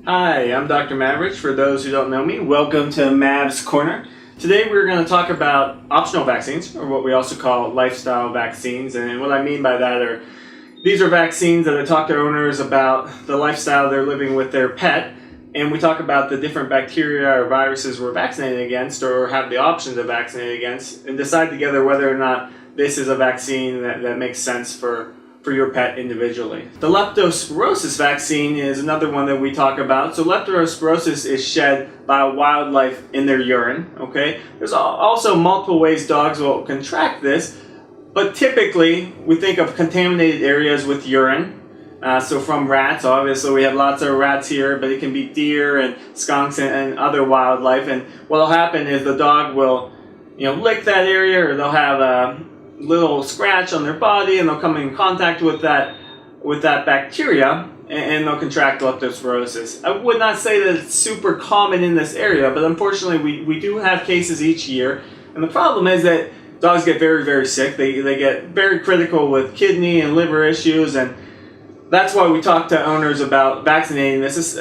Hi, I'm Dr. Mavrich. For those who don't know me, welcome to Mav's Corner. Today we're going to talk about optional vaccines, or what we also call lifestyle vaccines. And what I mean by that are, these are vaccines that I talk to owners about the lifestyle they're living with their pet, and we talk about the different bacteria or viruses we're vaccinated against or have the option to vaccinate against, and decide together whether or not this is a vaccine that makes sense for your pet individually. The Leptospirosis vaccine is another one that we talk about. So leptospirosis is shed by wildlife in their urine, okay? There's also multiple ways dogs will contract this, but typically we think of contaminated areas with urine. So from rats, obviously we have lots of rats here, but it can be deer and skunks and other wildlife. And what will happen is the dog will, lick that area, or they'll have a little scratch on their body, and they'll come in contact with that bacteria, and they'll contract leptospirosis. I would not say that it's super common in this area, but unfortunately we do have cases each year. And the problem is that dogs get very, very sick. They get very critical with kidney and liver issues, and that's why we talk to owners about vaccinating this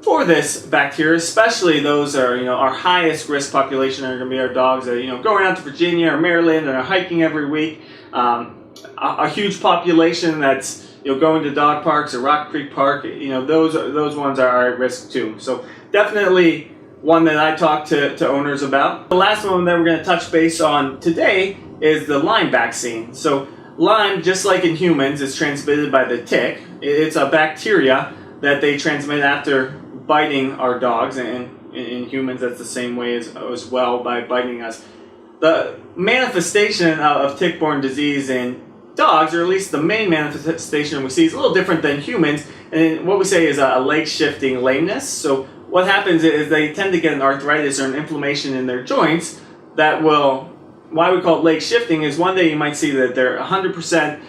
for this bacteria, especially those are our highest risk population are going to be our dogs that going out to Virginia or Maryland and are hiking every week. A huge population that's going to dog parks or Rock Creek Park. Those ones are at risk too. So definitely one that I talk to owners about. The last one that we're going to touch base on today is the Lyme vaccine. So Lyme, just like in humans, is transmitted by the tick. It's a bacteria that they transmit after biting our dogs, and in humans that's the same way as well, by biting us. The manifestation of tick-borne disease in dogs, or at least the main manifestation we see, is a little different than humans, and what we say is a leg-shifting lameness. So what happens is they tend to get an arthritis or an inflammation in their joints that will, why we call it leg shifting, is one day you might see that they're 100%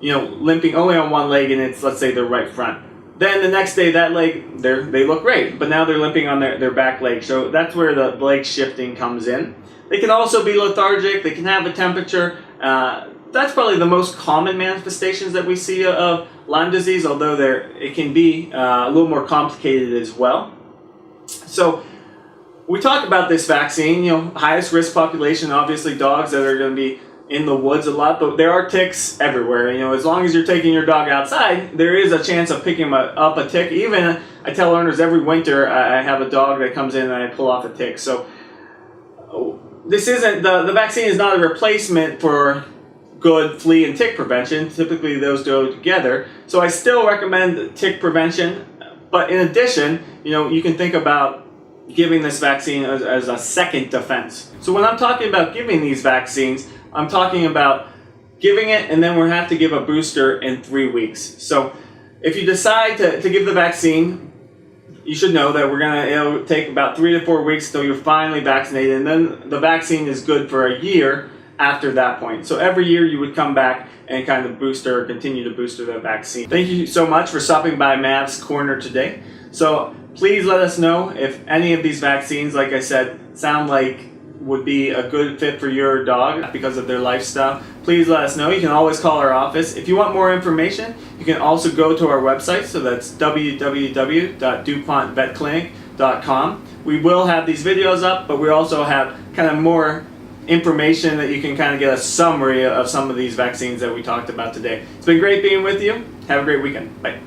limping only on one leg, and it's, let's say, their right front. Then the next day, that leg, they look great, but now they're limping on their back leg. So that's where the leg shifting comes in. They can also be lethargic. They can have a temperature. That's probably the most common manifestations that we see of Lyme disease, although it can be a little more complicated as well. So we talk about this vaccine, highest risk population, obviously dogs that are going to be in the woods a lot, but there are ticks everywhere. As long as you're taking your dog outside, there is a chance of picking up a tick. Even I tell owners every winter I have a dog that comes in and I pull off a tick. So this isn't, the vaccine is not a replacement for good flea and tick prevention. Typically those go together. So I still recommend tick prevention, but in addition, you can think about giving this vaccine as a second defense. So when I'm talking about giving these vaccines, I'm talking about giving it, and then we'll have to give a booster in 3 weeks. So if you decide to give the vaccine, you should know that it'll take about 3 to 4 weeks until you're finally vaccinated, and then the vaccine is good for a year after that point. So every year you would come back and kind of continue to booster the vaccine. Thank you so much for stopping by Mav's Corner today. So please let us know if any of these vaccines, like I said, sound like would be a good fit for your dog because of their lifestyle. Please let us know. You can always call our office. If you want more information, you can also go to our website. So that's www.dupontvetclinic.com. We will have these videos up, but we also have kind of more information that you can kind of get a summary of some of these vaccines that we talked about today. It's been great being with you. Have a great weekend. Bye.